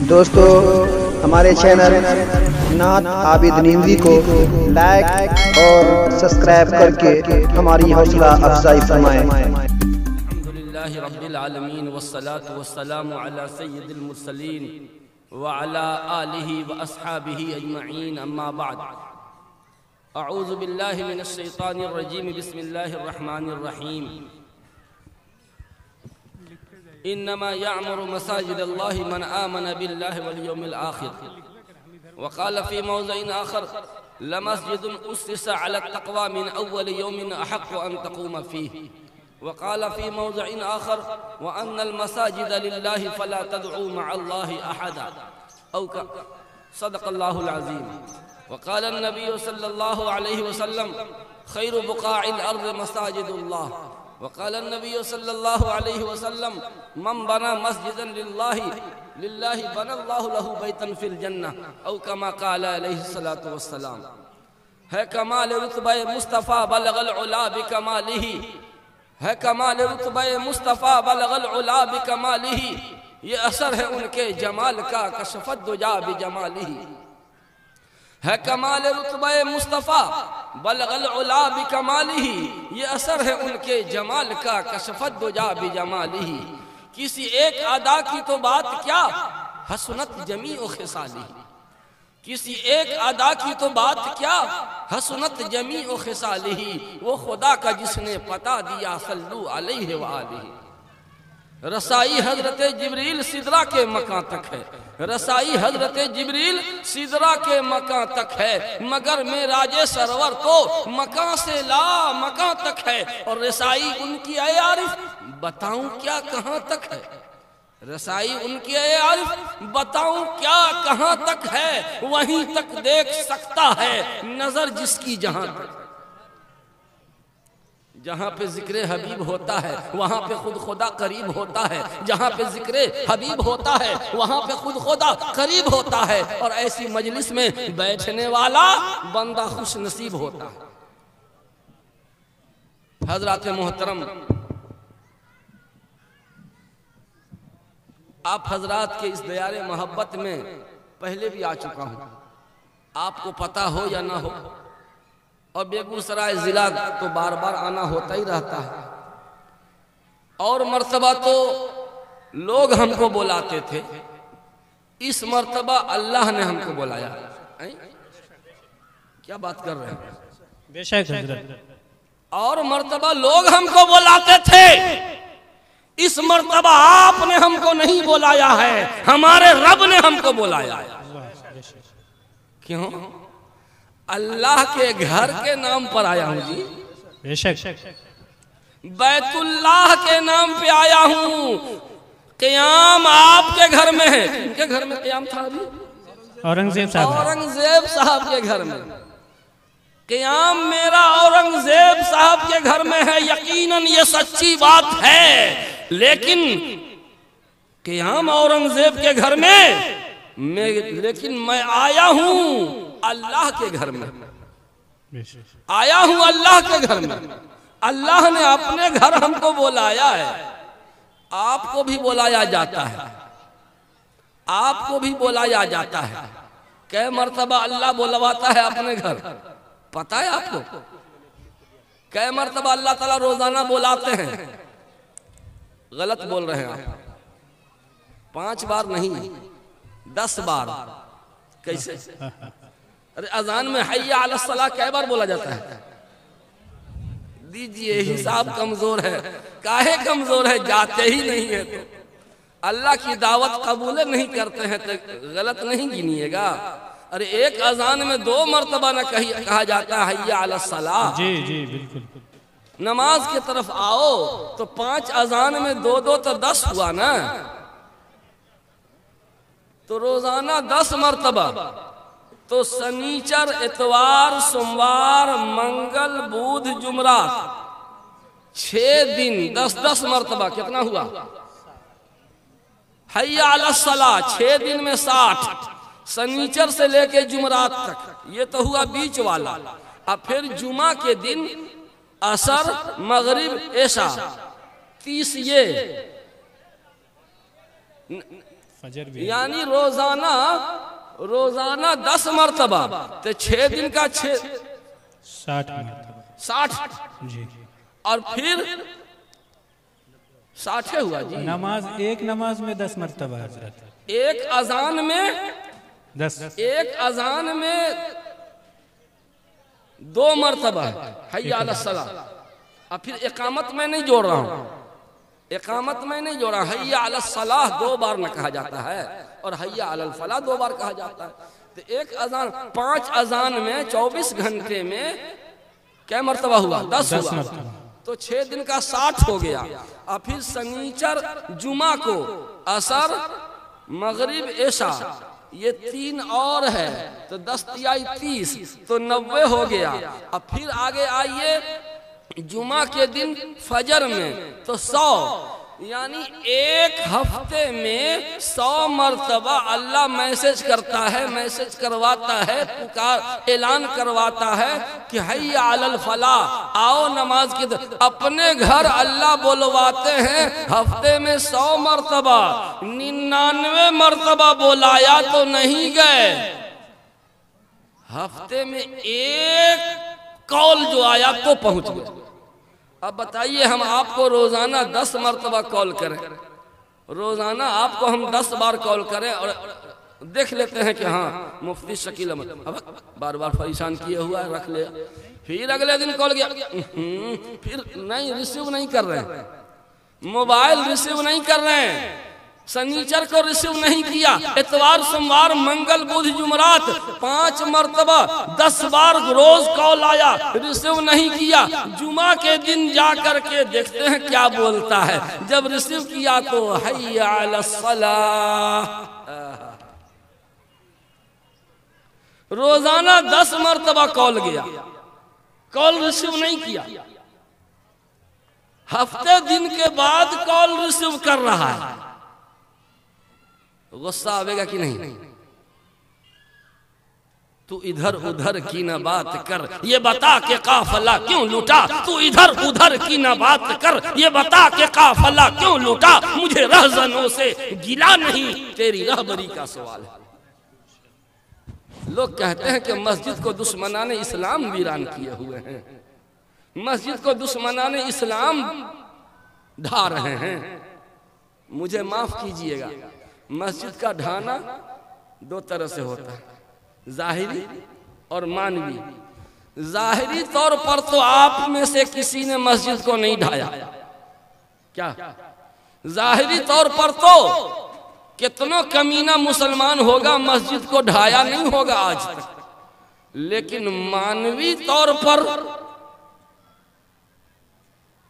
دوستو ہمارے چینل نعت عابد نیموی کو لائک اور سبسکرائب کر کے ہماری حوصلہ افزائی فرمائیں۔ الحمدللہ رب العالمین والصلاة والسلام علی سید المرسلین وعلی آلہ واصحابہ اجمعین، اما بعد۔ اعوذ باللہ من الشیطان الرجیم، بسم اللہ الرحمن الرحیم۔ انما يعمر مساجد الله من آمن بالله واليوم الآخر۔ وقال في موضع آخر: لمسجد أسس على التقوى من أول يوم أحق أن تقوم فيه۔ وقال في موضع آخر: وأن المساجد لله فلا تدعوا مع الله أحدا، أو صدق الله العظيم۔ وقال النبي صلى الله عليه وسلم: خير بقاع الأرض مساجد الله۔ وقال النبي صلى الله عليه وسلم: من بنى مسجدا لله بنى الله له بيتا في الجنة، أو كما قال عليه الصلاة والسلام۔ ہے کمال رتبہ مصطفیٰ بلغ العلا بکمالہ، ہے کمال رتبہ مصطفیٰ بلغ العلا بکمالہ، یہ اثر ہے ان کے جمال کا کشفت دجا بجمالہ۔ ہے کمال رتبہ مصطفیٰ بلغ العلا بکمالہ، یہ اثر ہے ان کے جمال کا کشفت دجا بجمالہ۔ کسی ایک ادا کی تو بات کیا، حسنت جمیع خصالہ۔ کسی ایک ادا کی تو بات کیا، حسنت جمیع خصالہ۔ وہ خدا کا جس نے پتا دیا، صلو علیہ وآلہ۔ رسائی حضرت جبریل سدرہ کے مکان تک ہے، رسائی حضرت جبریل سدرہ کے مکان تک ہے، مگر معراج سرور تو مکان سے لا مکان تک ہے۔ اور رسائی ان کی اے عارف بتاؤں کیا کہاں تک ہے، رسائی ان کی اے عارف بتاؤں کیا کہاں تک ہے، وہیں تک دیکھ سکتا ہے نظر جس کی جہاں تک۔ جہاں پہ ذکر حبیب ہوتا ہے وہاں پہ خود خدا قریب ہوتا ہے، جہاں پہ ذکر حبیب ہوتا ہے وہاں پہ خود خدا قریب ہوتا ہے، اور ایسی مجلس میں بیٹھنے والا بندہ خوش نصیب ہوتا ہے۔ حضرات محترم، آپ حضرات کے اس دیار محبت میں پہلے بھی آ چکا ہوں، آپ کو پتہ ہو یا نہ ہو، اور بیگوسرائے ضلع تو بار بار آنا ہوتا ہی رہتا ہے۔ اور مرتبہ تو لوگ ہم کو بلاتے تھے، اس مرتبہ اللہ نے ہم کو بلایا۔ کیا بات کر رہے ہیں؟ بے شک حضرت۔ اور مرتبہ لوگ ہم کو بلاتے تھے، اس مرتبہ آپ نے ہم کو نہیں بلایا ہے، ہمارے رب نے ہم کو بلایا ہے۔ کیوں؟ اللہ کے گھر کے نام پر آیا ہوں جی، بے شک۔ بیت اللہ کے نام پہ آیا ہوں۔ قیام آپ کے گھر میں ہے، ان کے گھر میں قیام تھا ابھی؟ اورنگزیب صاحب، اورنگزیب صاحب کے گھر میں قیام میرا اورنگزیب صاحب کے گھر میں ہے، یقیناً یہ سچی بات ہے، لیکن قیام اورنگزیب کے گھر میں لیکن میں آیا ہوں اللہ کے گھر میں، آیا ہوں اللہ کے گھر میں۔ اللہ نے اپنے گھر ہم کو بلایا ہے، آپ کو بھی بلایا جاتا ہے، آپ کو بھی بلایا جاتا ہے۔ کئی مرتبہ اللہ بلواتا ہے اپنے گھر، پتہ ہے آپ کو؟ کئی مرتبہ اللہ تعالیٰ روزانہ بلاتے ہیں، غلط بول رہے ہیں آپ، 5 بار نہیں 10 بار۔ کیسے؟ ارے اذان میں حی علی الصلاۃ کئی بار بولا جاتا ہے؟ دیجئے، حساب کمزور ہے۔ کاہے کمزور ہے؟ جاتے ہی نہیں ہے تو اللہ کی دعوت قبول نہیں کرتے ہیں تو غلط نہیں گنیے گا۔ ارے ایک اذان میں 2 مرتبہ نہ کہا جاتا ہے حی علی الصلاۃ؟ جی جی بالکل۔ نماز کی طرف آؤ تو 5 اذان میں 2 تو 10 ہوا نا، تو روزانہ 10 مرتبہ، تو سنیچر اتوار سوموار منگل بدھ جمعرات 6 دن 10 مرتبہ، کتنا ہوا؟ حی علی الصلاۃ 6 دن میں 60، سنیچر سے لے کے جمعرات تک، یہ تو ہوا بیچ والا۔ اب پھر جمعہ کے دن عصر مغرب عشاء 30، یہ فجر بھی یعنی روزانہ 10 مرتبہ، تو 6 دن کا 60 مرتبہ 60، جی، اور پھر 60 ہوا جی۔ نماز ایک نماز میں 10 مرتبہ حضرت، ایک اذان میں 10، ایک اذان میں 2 مرتبہ حی علی الصلاۃ، اور پھر اقامت میں نہیں جوڑ رہا ہوں، اقامت میں نہیں جوڑا، حی علی الصلاۃ 2 بار نہ کہا جاتا ہے، اور حی علی الفلاح 2 بار کہا جاتا ہے۔ تو ایک اذان، 5 اذان میں 24 گھنٹے میں کیا مرتبہ ہوا؟ 10 ہوا، مرتبہ، تو 6 دن کا 60 ہو گیا، اور پھر سنیچر جمعہ کو عصر مغرب عشاء یہ 3 اور ہے، تو 10 تیائی 30، تو 90 ہو گیا۔ اب پھر آگے آئیے جمعہ کے دن فجر میں تو 100، یعنی ایک ہفتے میں 100 مرتبہ اللہ میسج کرتا ہے، میسج کرواتا ہے، پکار اعلان کرواتا ہے کہ حی علی الفلاح، آؤ نماز کی طرف۔ اپنے گھر اللہ بلواتے ہیں ہفتے میں 100 مرتبہ، 99 مرتبہ بلایا تو نہیں گئے، ہفتے میں ایک کال جو آیا تو پہنچ گئے۔ اب بتائیے ہم آپ کو روزانہ 10 مرتبہ کال کریں، روزانہ آپ کو ہم 10 بار کال کریں، اور دیکھ لیتے ہیں کہ ہاں مفتی شکیل احمد اب بار بار پریشان کیے ہوا ہے، رکھ لیا، پھر اگلے دن کال کیا، پھر نہیں ریسیو نہیں کر رہے ہیں، موبائل ریسیو نہیں کر رہے ہیں، سنیچر کو ریسیو نہیں کیا، اتوار سوموار منگل بدھ جمعرات 5 مرتبہ 10 بار روز کال آیا، ریسیو نہیں کیا، جمعہ کے دن جا کر کے دیکھتے ہیں کیا بولتا ہے، جب ریسیو کیا تو حی علی الصلاۃ۔ روزانہ 10 مرتبہ کال گیا، کال ریسیو نہیں کیا، ہفتے دن کے بعد کال ریسیو کر رہا ہے، غصہ آئے گا کہ نہیں؟ تو ادھر ادھر کی نہ بات کر، یہ بتا کہ قافلہ کیوں لوٹا، تو ادھر ادھر کی نہ بات کر، یہ بتا کہ قافلہ کیوں لوٹا، مجھے رہزنوں سے گلا نہیں، تیری رہبری کا سوال ہے۔ لوگ کہتے ہیں کہ مسجد کو دشمنان اسلام ویران کیے ہوئے ہیں، مسجد کو دشمنان اسلام ڈھا رہے ہیں۔ مجھے معاف کیجئے گا، مسجد کا ڈھانا 2 طرح سے ہوتا ہے، ظاہری اور معنوی۔ ظاہری طور پر تو آپ میں سے کسی نے مسجد کو نہیں ڈھایا، کیا؟ ظاہری طور پر تو کتنوں کمینہ مسلمان ہوگا مسجد کو ڈھایا نہیں ہوگا آج تک، لیکن معنوی طور پر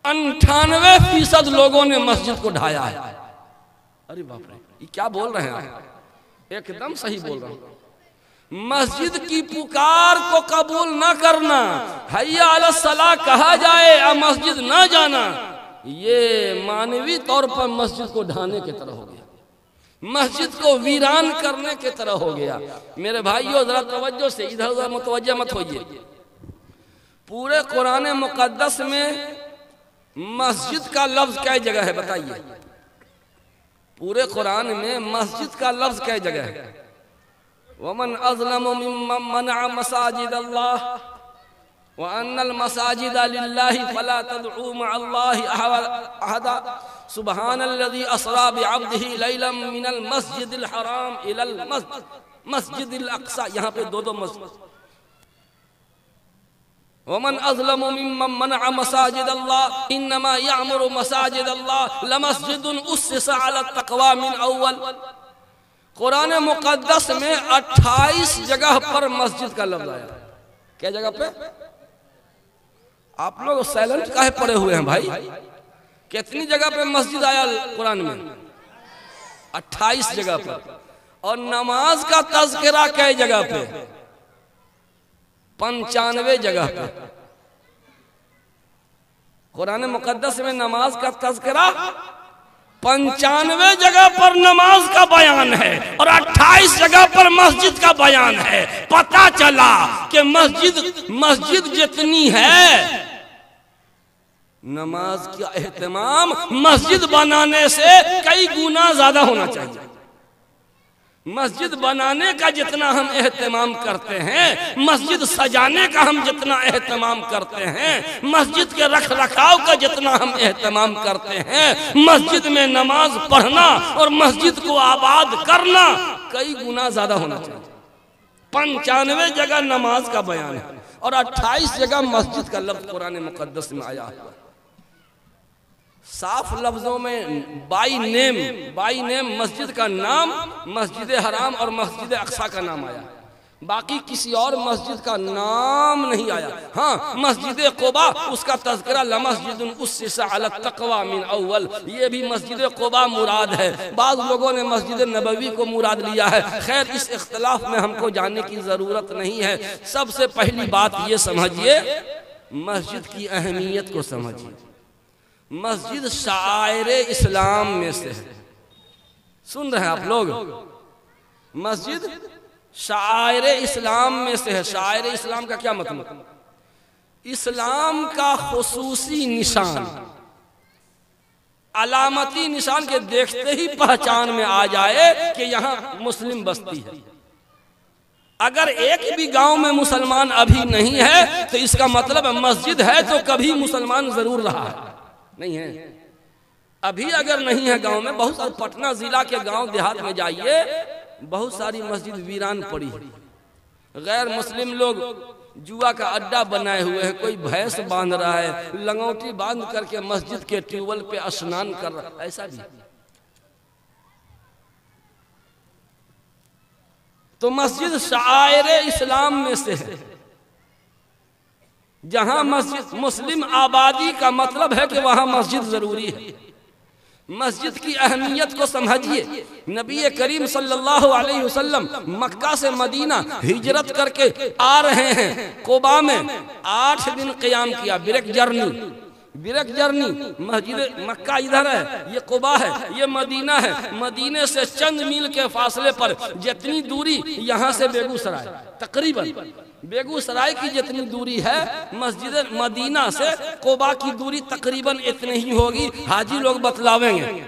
98% لوگوں نے مسجد کو ڈھایا ہے۔ ارے باپ رے، یہ کیا بول رہے ہیں آپ؟ ایک دم صحیح بول رہا ہوں۔ مسجد کی پکار کو قبول نہ کرنا، حی علی الصلاۃ کہا جائے اور مسجد نہ جانا، یہ معنوی طور پر مسجد کو ڈھانے کی طرح ہو گیا، مسجد کو ویران کرنے کی طرح ہو گیا۔ میرے بھائیو ذرا توجہ سے ادھر ادھر متوجہ مت ہوئیے، پورے قرآن مقدس میں مسجد کا لفظ کئی جگہ ہے بتائیے؟ پورے قرآن میں مسجد کا لفظ کئی جگہ ہے؟ وَمَنْ أَظْلَمُ مِمَّنْ مَنَعَ مَسَاجِدَ اللَّهِ وَأَنَّ الْمَسَاجِدَ لِلَّهِ فَلَا تَدْعُوا مَعَ اللَّهِ أَحَدًا سُبْحَانَ الَّذِي أَسْرَى بِعَبْدِهِ لَيْلًا مِنَ الْمَسْجِدِ الْحَرَامِ إِلَى الْمَسْجِدِ الْأَقْصَى، یہاں پہ 2 مسجد۔ وَمَنْ أَظْلَمُ مِمَّنْ مَنَعَ مَسَاجِدَ اللَّهِ إِنَّمَا يَعْمُرُ مَسَاجِدَ اللَّهِ لَمَسْجِدٌ أُسِّسَ عَلَى التَّقْوَى مِنْ أَوَّلٍ۔ قرآن مقدس میں 28 جگہ پر مسجد کا لفظ آیا۔ کیا جگہ پہ؟ آپ لوگ سائلنٹ کاہے پڑے ہوئے ہیں بھائی؟ کتنی جگہ پہ مسجد آیا قرآن میں؟ 28 جگہ پر۔ اور نماز کا تذکرہ کئی جگہ پہ؟ 95 جگہ پہ۔ قرآن مقدس میں نماز کا تذکرہ 95 جگہ پر نماز کا بیان ہے، اور 28 جگہ پر مسجد کا بیان ہے۔ پتہ چلا کہ مسجد جتنی ہے، نماز کا اہتمام مسجد بنانے سے کئی گنا زیادہ ہونا چاہیے۔ مسجد بنانے کا جتنا ہم اہتمام کرتے ہیں، مسجد سجانے کا ہم جتنا اہتمام کرتے ہیں، مسجد کے رکھ رکھاؤ کا جتنا ہم اہتمام کرتے ہیں، مسجد میں نماز پڑھنا اور مسجد کو آباد کرنا کئی گنا زیادہ ہونا چاہیے۔ 95 جگہ نماز کا بیان ہے اور 28 جگہ مسجد کا لفظ قرآن مقدس میں آیا ہے۔ صاف لفظوں میں بائی نیم مسجد کا نام مسجد حرام اور مسجد اقصی کا نام آیا، باقی کسی اور مسجد کا نام نہیں آیا۔ ہاں، مسجد قباء اس کا تذکرہ لمسجد اسس علی التقوی من اول، یہ بھی مسجد قباء مراد ہے، بعض لوگوں نے مسجد نبوی کو مراد لیا ہے۔ خیر، اس اختلاف میں ہم کو جاننے کی ضرورت نہیں ہے۔ سب سے پہلی بات یہ سمجھیے، مسجد کی اہمیت کو سمجھیے۔ مسجد شعائر اسلام میں سے ہے، سن رہے ہیں آپ لوگ؟ مسجد شعائر اسلام میں سے ہے۔ شعائر اسلام کا کیا مطلب؟ اسلام کا خصوصی نشان، علامتی نشان کے دیکھتے ہی پہچان میں آ جائے کہ یہاں مسلم بستی ہے۔ اگر ایک بھی گاؤں میں مسلمان ابھی نہیں ہے تو اس کا مطلب مسجد ہے تو کبھی مسلمان ضرور رہا ہے، نہیں ہے؟ ابھی اگر نہیں ہے گاؤں میں، بہت سارے پٹنہ ضلع کے گاؤں دیہات میں جائیے، بہت ساری مسجد ویران پڑی ہے۔ غیر مسلم لوگ جوا کا اڈا بنائے ہوئے ہیں، کوئی بھینس باندھ رہا ہے، لنگوٹی باندھ کر کے مسجد کے ٹیوبل پہ اسنان کر رہا ہے، ایسا بھی۔ تو مسجد شعائر اسلام میں سے ہے۔ جہاں مسجد مسلم آبادی کا مطلب ہے کہ وہاں مسجد ضروری ہے۔ مسجد کی اہمیت کو سمجھیے۔ نبی کریم صلی اللہ علیہ وسلم مکہ سے مدینہ ہجرت کر کے آ رہے ہیں، قباء میں 8 دن قیام کیا، بریک جرنی۔ مسجد مکہ ادھر ہے، یہ قباء ہے، یہ مدینہ ہے۔ مدینے سے چند میل کے فاصلے پر جتنی دوری یہاں سے بیگوسرائے، تقریباً بیگوسرائے کی جتنی دوری ہے، مسجد مدینہ سے قباء کی دوری تقریباً اتنی ہی ہوگی۔ حاجی لوگ بتلاویں گے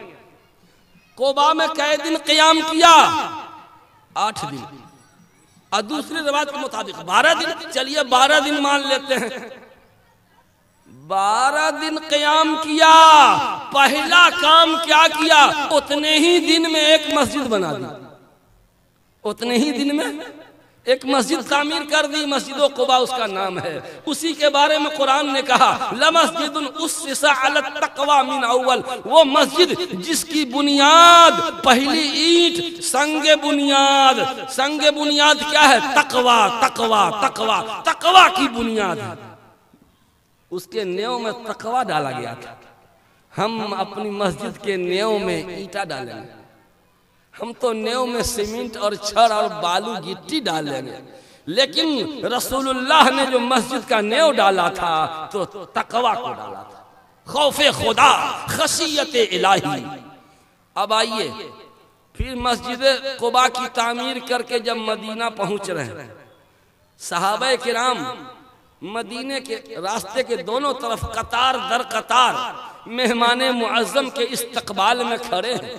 قباء میں کئے دن قیام کیا؟ 8 دن، اور دوسری روایت کے مطابق 12 دن۔ چلیے 12 دن مان لیتے ہیں، 12 دن قیام کیا۔ پہلا کام کیا کیا؟ اتنے ہی دن میں ایک مسجد بنا دی، اتنے ہی دن میں ایک مسجد تعمیر کر دی، مسجد قباء اس کا نام ہے۔ اسی کے بارے میں قرآن نے کہا لمسجد اسس علی التقوی من اول، وہ مسجد جس کی بنیاد پہلی اینٹ سنگ بنیاد کیا ہے؟ تقوی کی بنیاد ہے۔ اس کے نیو میں تقوی ڈالا گیا تھا۔ ہم اپنی مسجد کے نیو میں اینٹا ڈالیں گے، ہم تو نیو میں سیمنٹ اور چھڑ اور بالو گٹی ڈالیں گے، لیکن رسول اللہ نے جو مسجد کا نیو ڈالا تھا تو تقوی کو ڈالا تھا، خوف خدا، خشیت الہی۔ اب آئیے پھر مسجد قباء کی تعمیر کر کے جب مدینہ پہنچ رہے ہیں، صحابہ کرام مدینے کے راستے کے دونوں طرف قطار در قطار مہمان معظم کے استقبال میں کھڑے ہیں۔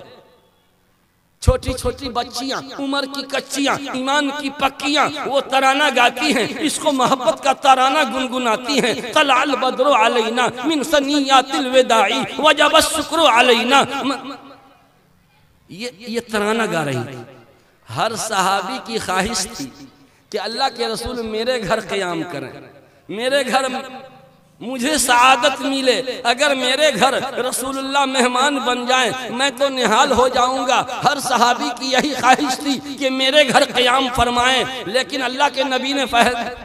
چھوٹی چھوٹی بچیاں، عمر کی کچیاں، ایمان کی پکیاں، وہ ترانہ گاتی ہیں، اس کو محبت کا ترانہ گنگناتی ہیں۔ طلع البدر علینا من ثنیات الوداع وجب الشکر علینا، یہ ترانہ گا رہی تھی۔ ہر صحابی کی خواہش تھی کہ اللہ کے رسول میرے گھر قیام کریں، میرے گھر مجھے سعادت ملے۔ اگر میرے گھر رسول اللہ مہمان بن جائیں میں تو نہال ہو جاؤں گا۔ ہر صحابی کی یہی خواہش تھی کہ میرے گھر قیام فرمائیں، لیکن اللہ کے نبی نے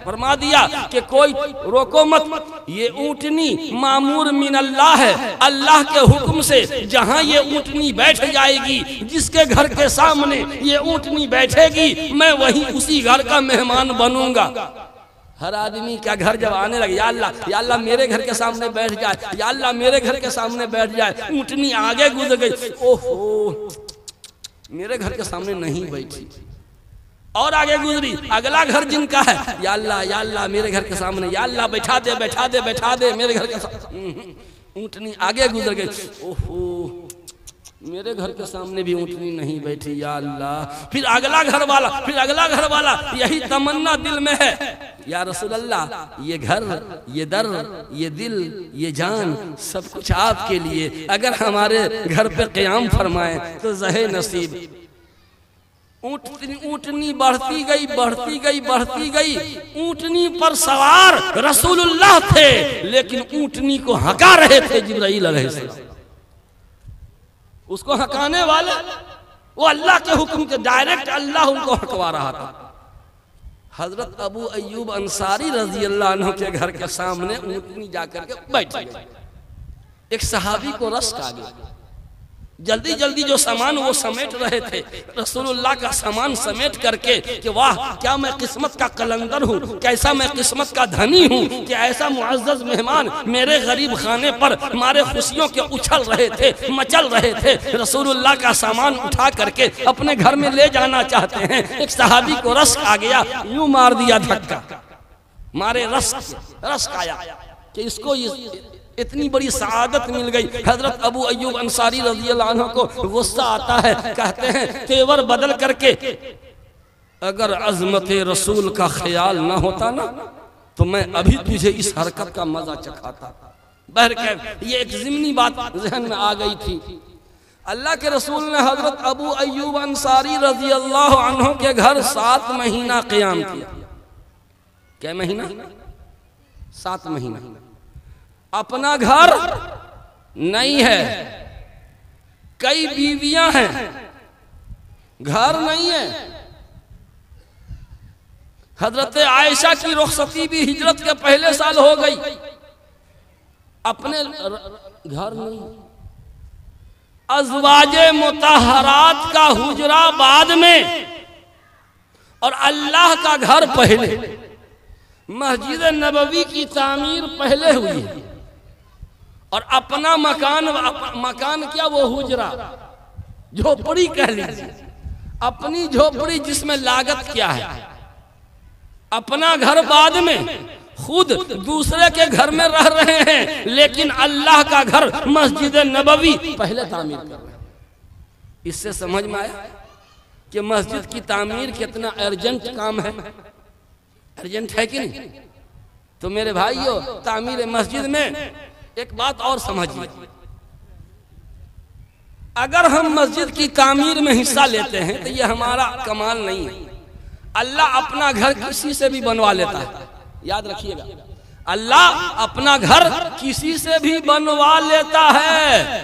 فرما دیا کہ کوئی روکو مت، یہ اونٹنی مامور من اللہ ہے، اللہ کے حکم سے جہاں یہ اونٹنی بیٹھ جائے گی، جس کے گھر کے سامنے یہ اونٹنی بیٹھے گی، میں وہیں اسی گھر کا مہمان بنوں گا۔ ہر آدمی کا گھر جب آنے لگے، یا اللہ میرے گھر کے سامنے بیٹھ جائے، یا اللہ میرے گھر کے سامنے بیٹھ جائے۔ اونٹنی آگے گزر گئی، اوہو میرے گھر کے سامنے نہیں بیٹھی، اور آگے گزری، اگلا گھر جن کا ہے، یا اللہ میرے گھر کے سامنے، یا اللہ بیٹھا دے میرے گھر کے سامنے۔ اونٹنی آگے گزر گئی، اوہو میرے گھر کے سامنے بھی اونٹنی نہیں بیٹھی یا اللہ. پھر اگلا گھر والا، پھر اگلا گھر والا، یہی تمنا دل میں ہے یا رسول اللہ یہ گھر، یہ در، یہ دل، یہ جان سب کچھ آپ کے لیے، اگر ہمارے گھر پہ قیام فرمائیں تو زہے نصیب. اونٹنی بڑھتی گئی بڑھتی گئی بڑھتی گئی. اونٹنی پر سوار رسول اللہ تھے لیکن اونٹنی کو ہکا رہے تھے جبرائیل علیہ السلام. اس کو ہکانے والے وہ اللہ کے حکم کے ڈائریکٹ اللہ ان کو ہکوا رہا تھا. حضرت ابو ایوب انصاری رضی اللہ عنہ کے گھر کے سامنے اونٹنی جا کر کے بیٹھ گئی. ایک صحابی کو رشک آ گیا. جلدی جلدی جو سامان وہ سمیٹ رہے تھے، رسول اللہ کا سامان سمیٹ کر کے کہ واہ کیا میں قسمت کا قلندر ہوں، کیسا میں قسمت کا دھنی ہوں کہ ایسا معزز مہمان میرے غریب خانے پر ہمارے خوشیوں کے اچھل رہے تھے، مچل رہے تھے. رسول اللہ کا سامان اٹھا کر کے اپنے گھر میں لے جانا چاہتے ہیں. ایک صحابی کو رشک آ گیا، یوں مار دیا دھکا، مارے رشک آیا کہ اس کو اتنی بڑی سعادت مل گئی. حضرت ابو ایوب انصاری رضی اللہ عنہ کو غصہ آتا ہے، کہتے ہیں تیور بدل کر کے اگر عظمت رسول کا خیال نہ ہوتا نا تو میں ابھی تجھے اس حرکت کا مزہ چکھاتا. بہرکیف یہ ایک ضمنی بات ذہن میں آ گئی تھی. اللہ کے رسول نے حضرت ابو ایوب انصاری رضی اللہ عنہ کے گھر 7 مہینہ قیام کیا. کیا مہینہ؟ 7 مہینہ. اپنا گھر نہیں ہے، کئی بیویاں ہیں، گھر نہیں ہے. حضرت عائشہ کی رخصتی بھی ہجرت کے پہلے سال ہو گئی، اپنے گھر نہیں. ازواج مطہرات کا حجرہ بعد میں اور اللہ کا گھر پہلے. مسجد نبوی کی تعمیر پہلے ہوئی ہے اور اپنا مکان کیا وہ حجرہ، جھوپڑی کہہ لیجیے، اپنی جھوپڑی جس میں لاگت کیا ہے. اپنا گھر بعد میں، خود دوسرے کے گھر میں رہ رہے ہیں لیکن اللہ کا گھر مسجد نبوی پہلے تعمیر کر رہے ہیں. اس سے سمجھ میں آیا کہ مسجد کی تعمیر کتنا ارجنٹ کام ہے. ارجنٹ ہے کہ نہیں؟ تو میرے بھائیو تعمیر مسجد میں ایک بات اور سمجھیے. اگر ہم مسجد کی تعمیر میں حصہ لیتے ہیں تو یہ ہمارا کمال نہیں ہے. اللہ اپنا گھر کسی سے بھی بنوا لیتا ہے. یاد رکھیے گا، اللہ اپنا گھر کسی سے بھی بنوا لیتا ہے.